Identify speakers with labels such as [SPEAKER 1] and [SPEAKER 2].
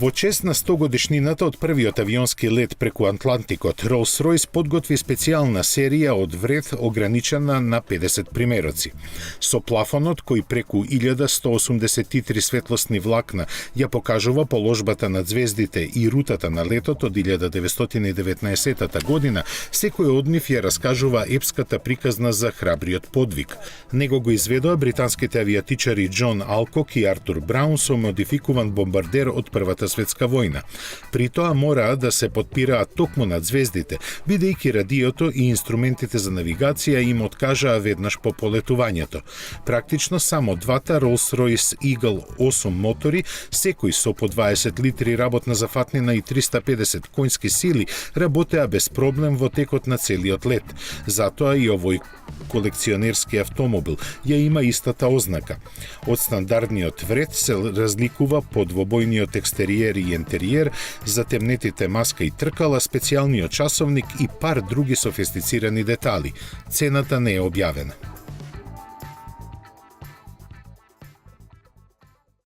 [SPEAKER 1] Во чест на 100 годишнината од првиот авионски лет преку Атлантикот, Rolls-Royce подготви специјална серија од вред ограничена на 50 примероци. Со плафонот кој преку 1183 светлосни влакна ја покажува положбата на звездите и рутата на летот од 1919 година, секој од нив ја раскажува епската приказна за храбриот подвиг. Него го изведоа британските авиатичари Џон Алкок и Артур Браун со модификуван бомбардер од Првата светска војна. При тоа мораа да се подпираат токму над звездите, бидејќи радиото и инструментите за навигација им откажаа веднаш по полетувањето. Практично само двата Rolls-Royce Eagle 8 мотори, секој со по 20 литри работна зафатнина и 350 конски сили, работеа без проблем во текот на целиот лет. Затоа и овој колекционерски автомобил ја има истата ознака. Од стандардниот вред се разликува по двобојниот екстериер и интериер, затемнетите маска и тркала, специјалниот часовник и пар други софистицирани детали. Цената не е објавена.